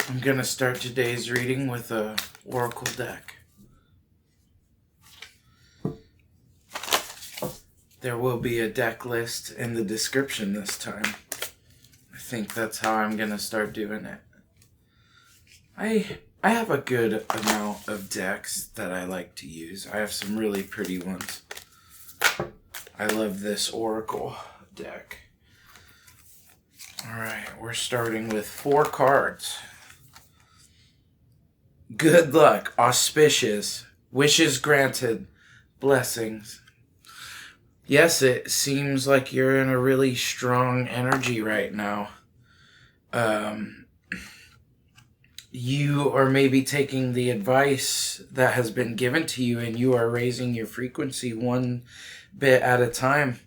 I'm going to start today's reading with a oracle deck. There will be a deck list in the description this time. I think that's how I'm going to start doing it. I have a good amount of decks that I like to use. I have some really pretty ones. I love this oracle deck. Alright, we're starting with 4 cards. Good luck, auspicious, wishes granted, blessings. Yes, it seems like you're in a really strong energy right now. You are maybe taking the advice that has been given to you and you are raising your frequency one bit at a time.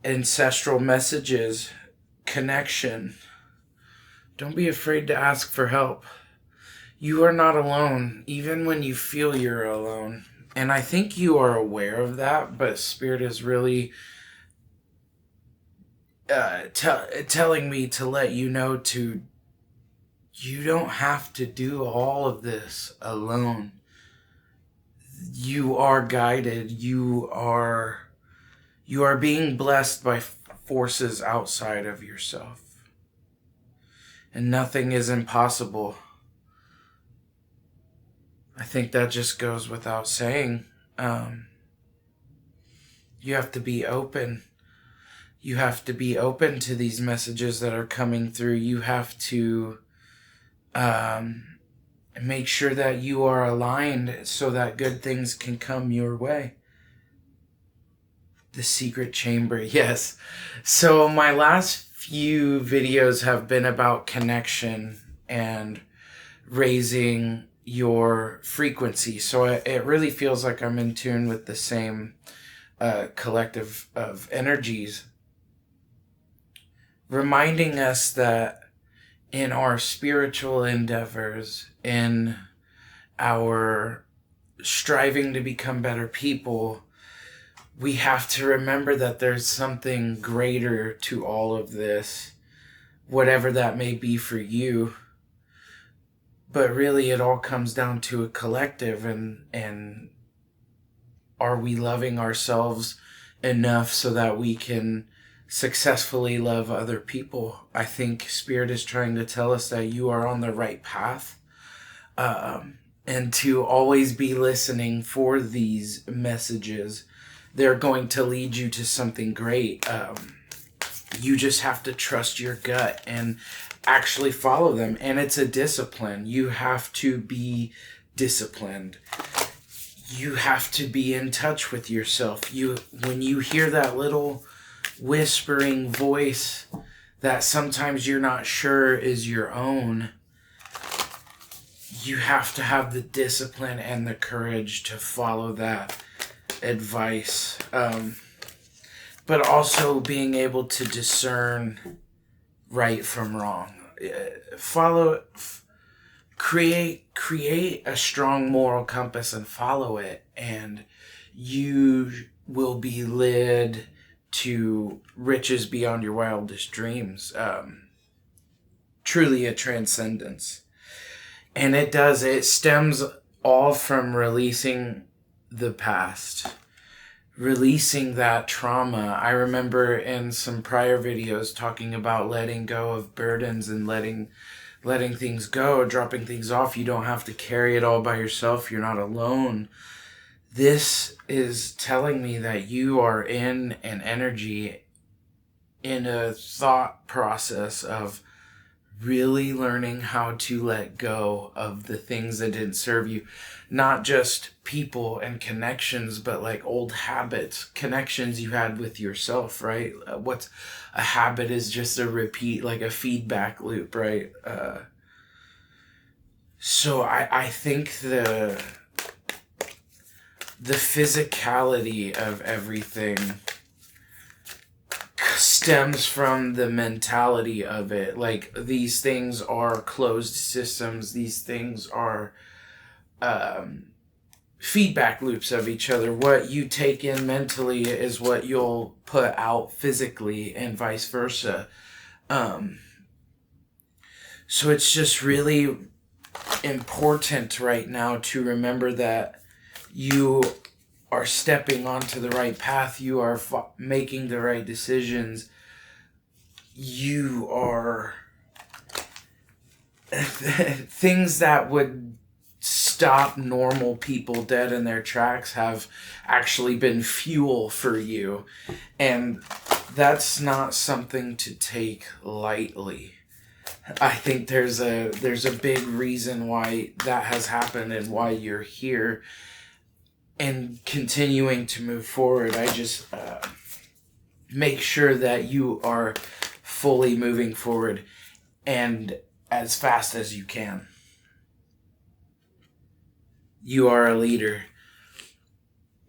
Ancestral messages, connection. Don't be afraid to ask for help. You are not alone, even when you feel you're alone. And I think you are aware of that, but Spirit is really telling me to let you know you don't have to do all of this alone. You are guided. You are being blessed by forces outside of yourself. And nothing is impossible. I think that just goes without saying. You have to be open. You have to be open to these messages that are coming through. You have to make sure that you are aligned so that good things can come your way. The secret chamber, yes. So my last few videos have been about connection and raising your frequency. So it really feels like I'm in tune with the same collective of energies, reminding us that in our spiritual endeavors, in our striving to become better people, we have to remember that there's something greater to all of this, whatever that may be for you. But really, it all comes down to a collective, and are we loving ourselves enough so that we can successfully love other people? I think Spirit is trying to tell us that you are on the right path, and to always be listening for these messages. They're going to lead you to something great. You just have to trust your gut and actually follow them. And it's a discipline. You have to be disciplined. You have to be in touch with yourself. When you hear that little whispering voice that sometimes you're not sure is your own, you have to have the discipline and the courage to follow that advice. But also being able to discern right from wrong. Create a strong moral compass and follow it, and you will be led to riches beyond your wildest dreams. Truly a transcendence. And it stems all from releasing the past. Releasing that trauma. I remember in some prior videos talking about letting go of burdens and letting things go, dropping things off. You don't have to carry it all by yourself. You're not alone. This is telling me that you are in an energy, in a thought process of really learning how to let go of the things that didn't serve you. Not just people and connections, but like old habits, connections you had with yourself, right? What's a habit is just a repeat, like a feedback loop, right? So I think the physicality of everything stems from the mentality of it. Like, these things are closed systems. These things are feedback loops of each other. What you take in mentally is what you'll put out physically, and vice versa. So it's just really important right now to remember that you are stepping onto the right path. You are making the right decisions. You are things that would stop normal people dead in their tracks have actually been fuel for you. And that's not something to take lightly. I think there's a big reason why that has happened and why you're here and continuing to move forward. I just make sure that you are fully moving forward and as fast as you can. You are a leader.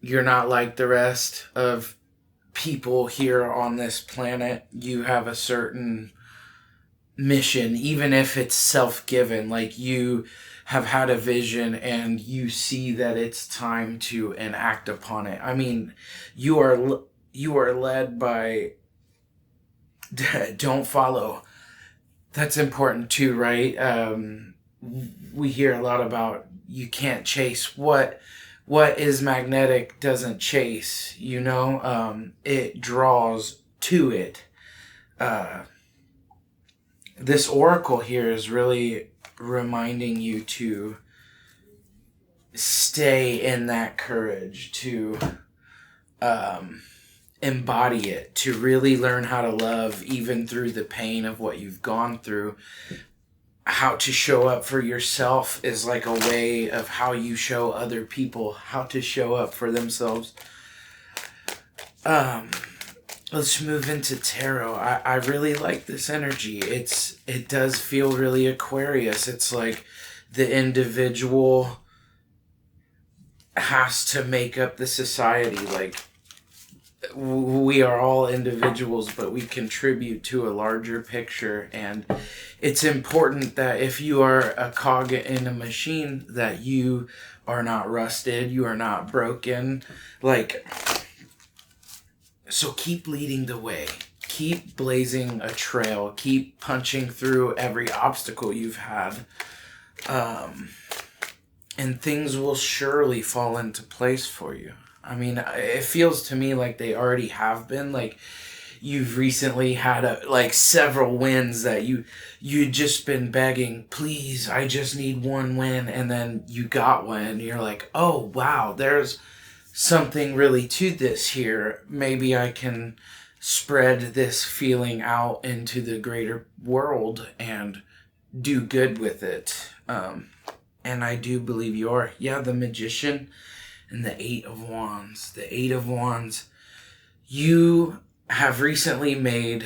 You're not like the rest of people here on this planet. You have a certain mission, even if it's self-given. Like, you have had a vision and you see that it's time to enact upon it. I mean, you are led by don't follow. That's important too, right? We hear a lot about you can't chase. What is magnetic doesn't chase, it draws to it. This oracle here is really reminding you to stay in that courage, to embody it, to really learn how to love even through the pain of what you've gone through. How to show up for yourself is like a way of how you show other people how to show up for themselves. Let's move into tarot. I really like this energy. It does feel really Aquarius. It's like the individual has to make up the society. Like, we are all individuals, but we contribute to a larger picture. And it's important that if you are a cog in a machine, that you are not rusted, you are not broken. So keep leading the way. Keep blazing a trail. Keep punching through every obstacle you've had. And things will surely fall into place for you. I mean, it feels to me like they already have been. Like, you've recently had several wins that you'd just been begging, please, I just need one win. And then you got one and you're like, oh, wow, there's something really to this here. Maybe I can spread this feeling out into the greater world and do good with it. And I do believe you are. Yeah, the Magician and the Eight of Wands. The Eight of Wands. You have recently made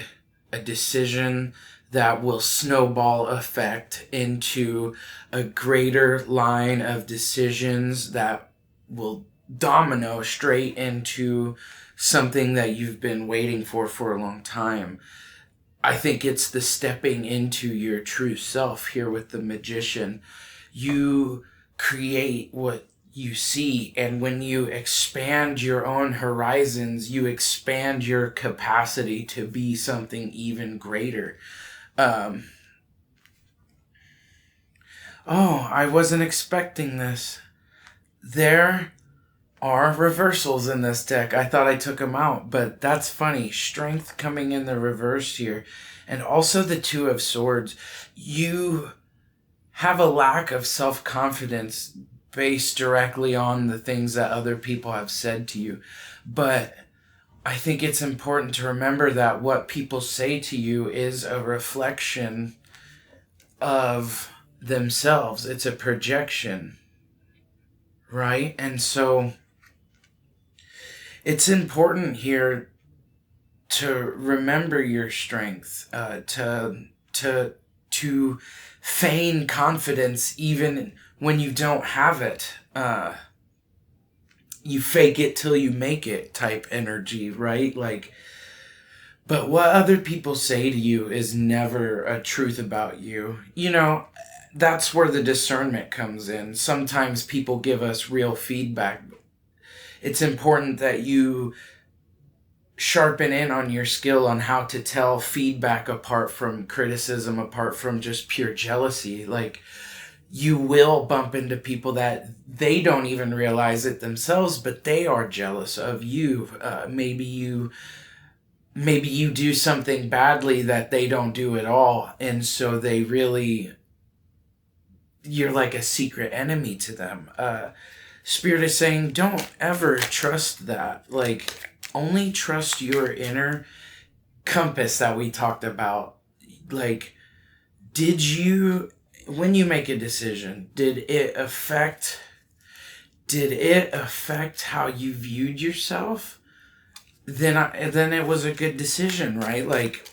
a decision that will snowball effect into a greater line of decisions that will domino straight into something that you've been waiting for a long time. I think it's the stepping into your true self here with the Magician. You create what you see, and when you expand your own horizons, you expand your capacity to be something even greater. Oh, I wasn't expecting this. There are reversals in this deck. I thought I took them out, but that's funny. Strength coming in the reverse here. And also the Two of Swords. You have a lack of self-confidence based directly on the things that other people have said to you. But I think it's important to remember that what people say to you is a reflection of themselves. It's a projection, right? And so it's important here to remember your strength, to feign confidence even when you don't have it. You fake it till you make it type energy, right? But what other people say to you is never a truth about you. That's where the discernment comes in. Sometimes people give us real feedback. It's important that you sharpen in on your skill on how to tell feedback apart from criticism, apart from just pure jealousy. Like, you will bump into people that they don't even realize it themselves, but they are jealous of you. Maybe you do something badly that they don't do at all, and so they really, you're like a secret enemy to them. Spirit is saying, don't ever trust that. Like, only trust your inner compass that we talked about. Like, when you make a decision, did it affect how you viewed yourself? Then it was a good decision, right? Like,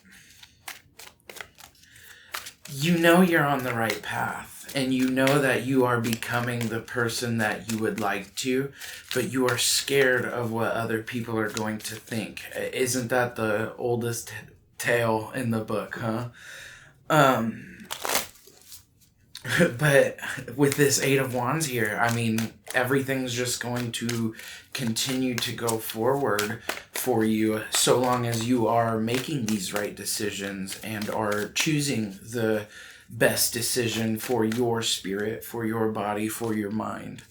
you're on the right path. And you know that you are becoming the person that you would like to, but you are scared of what other people are going to think. Isn't that the oldest tale in the book, huh? But with this Eight of Wands here, I mean, everything's just going to continue to go forward for you so long as you are making these right decisions and are choosing the best decision for your spirit, for your body, for your mind.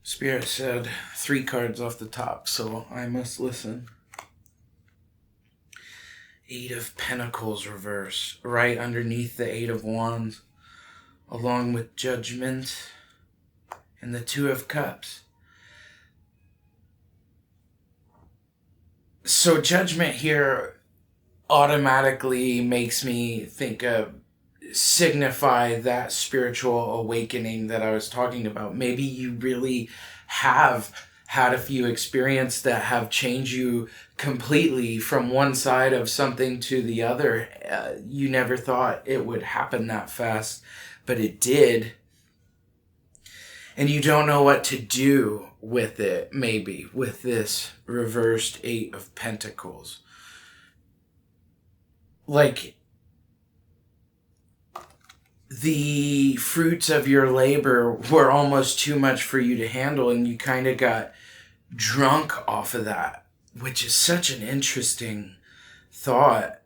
Spirit said 3 cards off the top, so I must listen. 8 of Pentacles reverse, right underneath the 8 of Wands, along with Judgment and the 2 of Cups. So Judgment here automatically makes me signify that spiritual awakening that I was talking about. Maybe you really have had a few experiences that have changed you completely from one side of something to the other. You never thought it would happen that fast, but it did. And you don't know what to do with it, maybe, with this reversed 8 of Pentacles. Like, the fruits of your labor were almost too much for you to handle, and you kind of got drunk off of that, which is such an interesting thought.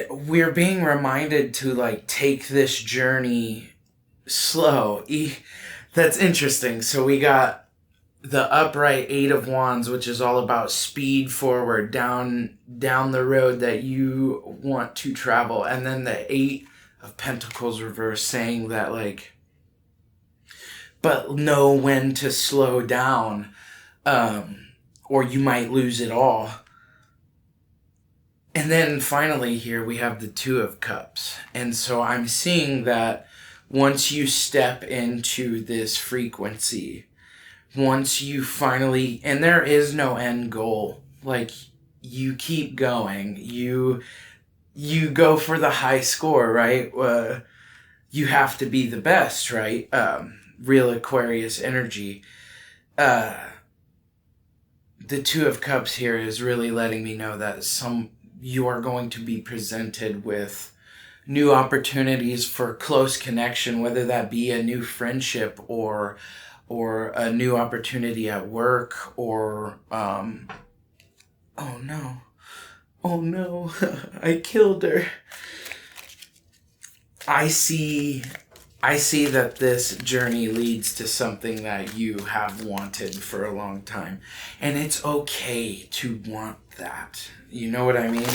We're being reminded to, like, take this journey slow. That's interesting. So we got the upright 8 of Wands, which is all about speed forward down the road that you want to travel. And then the 8 of Pentacles reverse, saying that, like, but know when to slow down, or you might lose it all. And then finally here we have the 2 of Cups. And so I'm seeing that once you step into this frequency, once you finally, and there is no end goal, like, you keep going, you go for the high score, right? You have to be the best, right? Real Aquarius energy. The 2 of Cups here is really letting me know that you are going to be presented with new opportunities for close connection, whether that be a new friendship or a new opportunity at work, or oh no, I killed her. I see that this journey leads to something that you have wanted for a long time, and it's okay to want that. You know what I mean?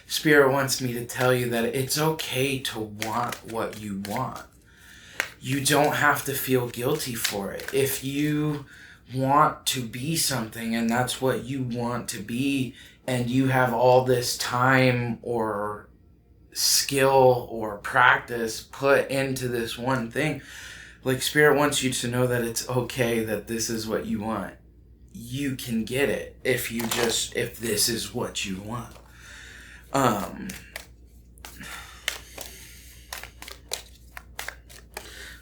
Spirit wants me to tell you that it's okay to want what you want. You don't have to feel guilty for it. If you want to be something and that's what you want to be, and you have all this time or skill or practice put into this one thing, like, Spirit wants you to know that it's okay that this is what you want. You can get it if this is what you want.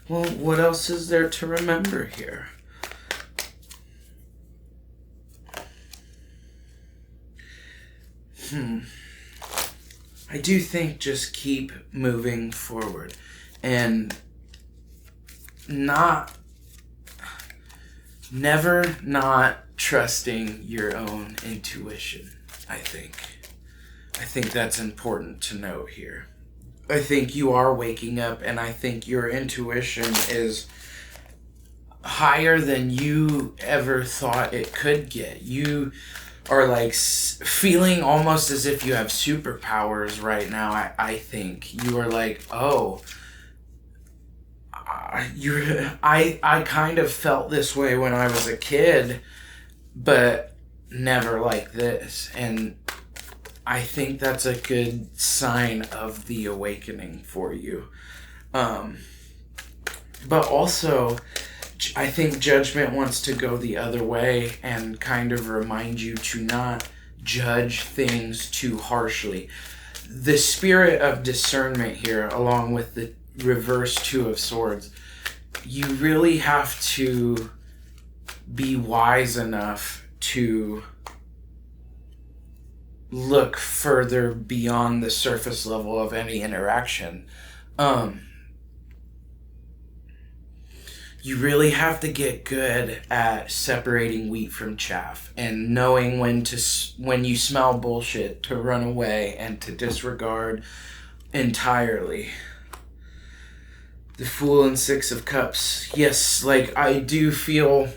Well, what else is there to remember here? I do think just keep moving forward and not never not trusting your own intuition, I think. I think that's important to note here. I think you are waking up, and I think your intuition is higher than you ever thought it could get. You are like feeling almost as if you have superpowers right now. I think you are like, oh, I kind of felt this way when I was a kid, but never like this. And I think that's a good sign of the awakening for you. But also, I think judgment wants to go the other way and kind of remind you to not judge things too harshly. The spirit of discernment here, along with the reverse Two of Swords, you really have to be wise enough to look further beyond the surface level of any interaction. You really have to get good at separating wheat from chaff and knowing when you smell bullshit to run away and to disregard entirely. The Fool and Six of Cups. Yes, like I do feel...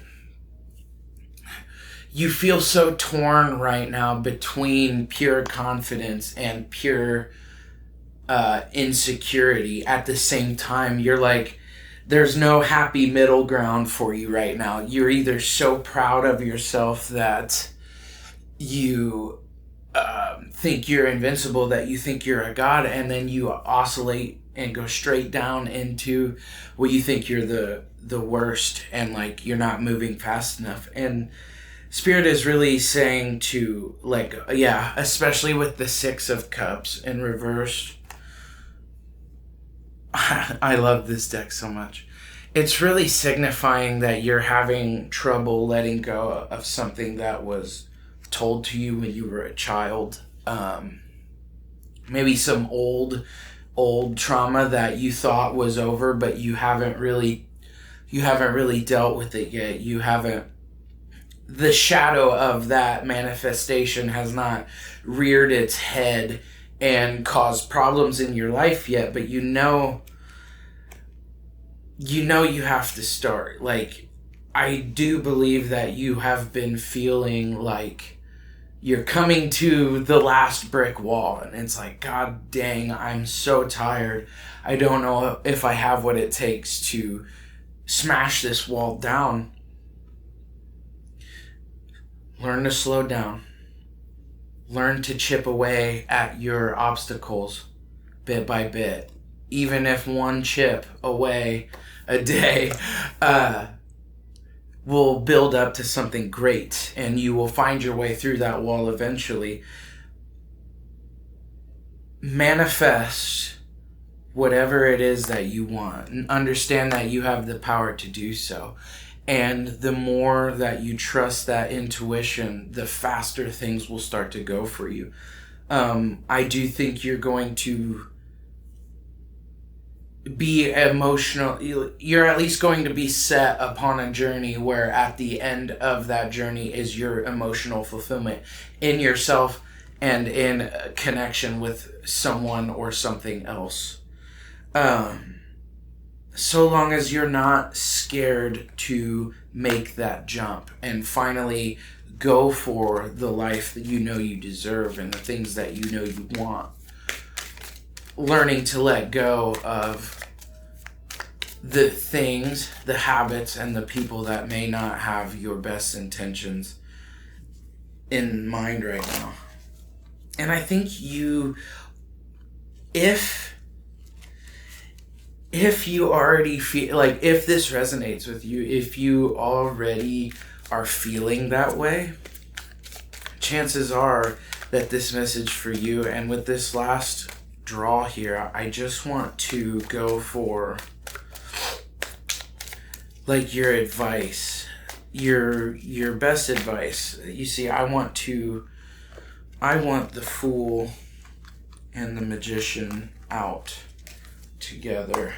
You feel so torn right now between pure confidence and pure insecurity. At the same time, you're like, there's no happy middle ground for you right now. You're either so proud of yourself that you think you're invincible, that you think you're a god, and then you oscillate and go straight down into what you think you're the worst, and like you're not moving fast enough. And Spirit is really saying to, like, yeah, especially with the Six of Cups in reverse. I love this deck so much. It's really signifying that you're having trouble letting go of something that was told to you when you were a child. Maybe some old trauma that you thought was over, but you haven't really dealt with it yet. The shadow of that manifestation has not reared its head and caused problems in your life yet, but you know you have to start. Like, I do believe that you have been feeling like you're coming to the last brick wall, and it's like, God dang, I'm so tired. I don't know if I have what it takes to smash this wall down. Learn to slow down. Learn to chip away at your obstacles bit by bit. Even if one chip away a day will build up to something great, and you will find your way through that wall eventually. Manifest whatever it is that you want, and understand that you have the power to do so. And the more that you trust that intuition, the faster things will start to go for you. I do think you're going to be emotional. You're at least going to be set upon a journey where at the end of that journey is your emotional fulfillment in yourself and in connection with someone or something else. So long as you're not scared to make that jump and finally go for the life that you know you deserve and the things that you know you want. Learning to let go of the things, the habits, and the people that may not have your best intentions in mind right now. And I think if you already feel like, if this resonates with you, if you already are feeling that way, chances are that this message for you. And with this last draw here, I just want to go for like your advice, your best advice. You see, I want the Fool and the Magician out together.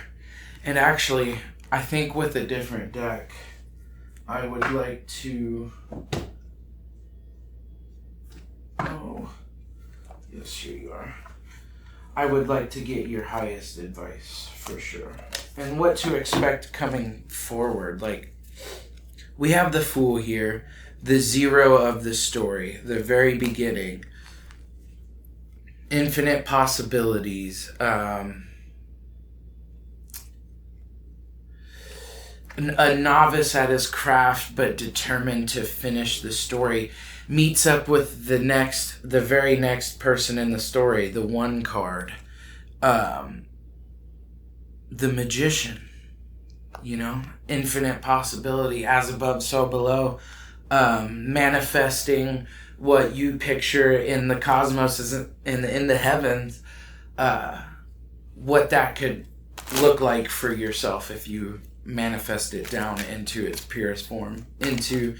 And actually, I think with a different deck, I would like to... Oh, yes, here you are. I would like to get your highest advice, for sure. And what to expect coming forward. Like, we have the Fool here, the zero of the story, the very beginning. Infinite possibilities. A novice at his craft, but determined to finish the story, meets up with the very next person in the story, the one card, the magician. Infinite possibility, as above, so below, manifesting what you picture in the cosmos, in the heavens, what that could look like for yourself if you manifest it down into its purest form, into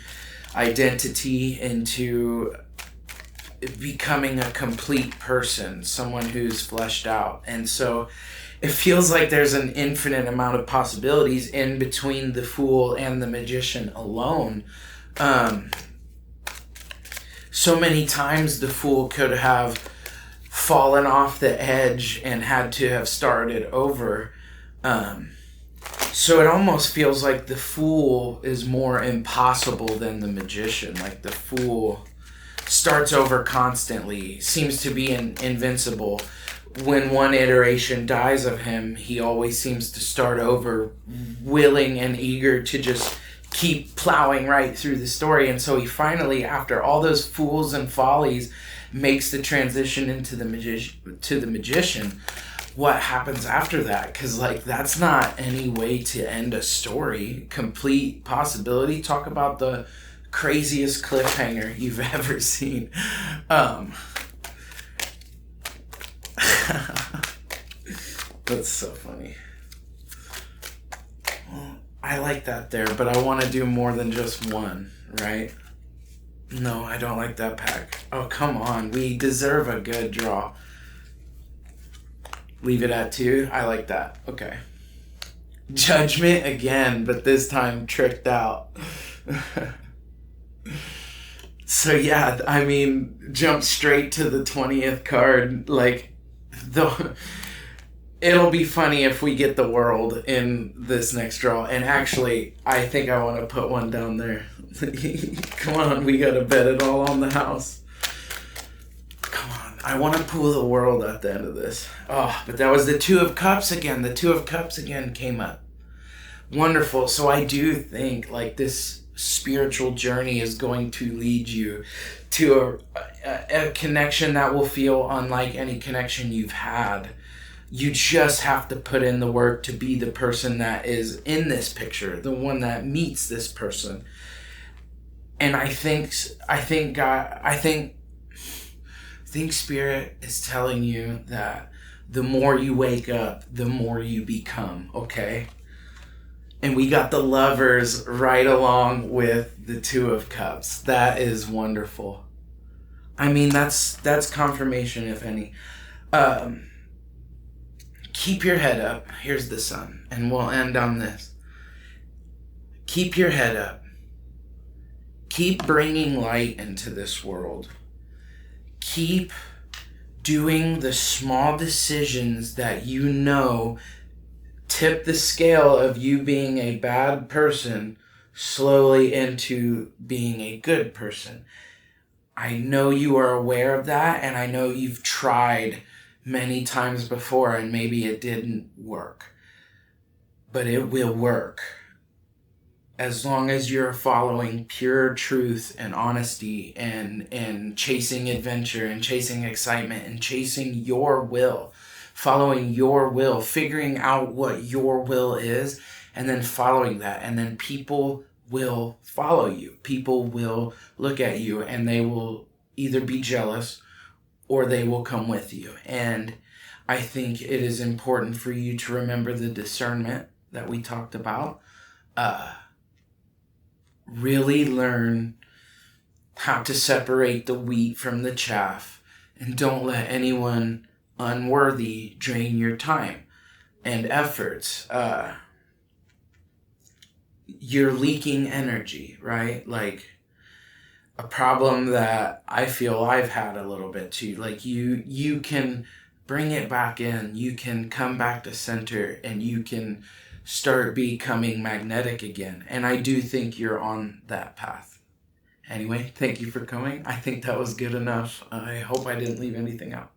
identity, into becoming a complete person, someone who's fleshed out. And so it feels like there's an infinite amount of possibilities in between the Fool and the magician alone. So many times the Fool could have fallen off the edge and had to have started over. So it almost feels like the Fool is more impossible than the magician. Like the Fool starts over constantly, seems to be invincible. When one iteration dies of him, he always seems to start over, willing and eager to just keep plowing right through the story. And so he finally, after all those fools and follies, makes the transition into the magician. What happens after that? Because that's not any way to end a story. Complete possibility. Talk about the craziest cliffhanger you've ever seen. That's so funny. Well, I like that there, but I want to do more than just one, right? No, I don't like that pack. Oh, come on. We deserve a good draw. Leave it at 2. I like that. Okay. Judgment again, but this time tricked out. So yeah, I mean, jump straight to the 20th card. It'll be funny if we get the World in this next draw. And actually, I think I want to put one down there. Come on, we got to bet it all on the house. Come on, I want to pull the World at the end of this. Oh, but that was the 2 of Cups again. The 2 of Cups again came up. Wonderful. So I do think this spiritual journey is going to lead you to a connection that will feel unlike any connection you've had. You just have to put in the work to be the person that is in this picture, the one that meets this person. And I think Spirit is telling you that the more you wake up, the more you become, okay? And we got the Lovers right along with the 2 of Cups. That is wonderful. I mean, that's confirmation, if any. Keep your head up. Here's the Sun, and we'll end on this. Keep your head up. Keep bringing light into this world. Keep doing the small decisions that tip the scale of you being a bad person slowly into being a good person. I know you are aware of that, and I know you've tried many times before and maybe it didn't work. But it will work. As long as you're following pure truth and honesty and chasing adventure and chasing excitement and chasing your will, following your will, figuring out what your will is, and then following that. And then people will follow you. People will look at you and they will either be jealous or they will come with you. And I think it is important for you to remember the discernment that we talked about. Really learn how to separate the wheat from the chaff, and don't let anyone unworthy drain your time and efforts. you're leaking energy, right? Like a problem that I feel I've had a little bit too. Like you can bring it back in, you can come back to center, and you can start becoming magnetic again. And I do think you're on that path. Anyway, thank you for coming. I think that was good enough. I hope I didn't leave anything out.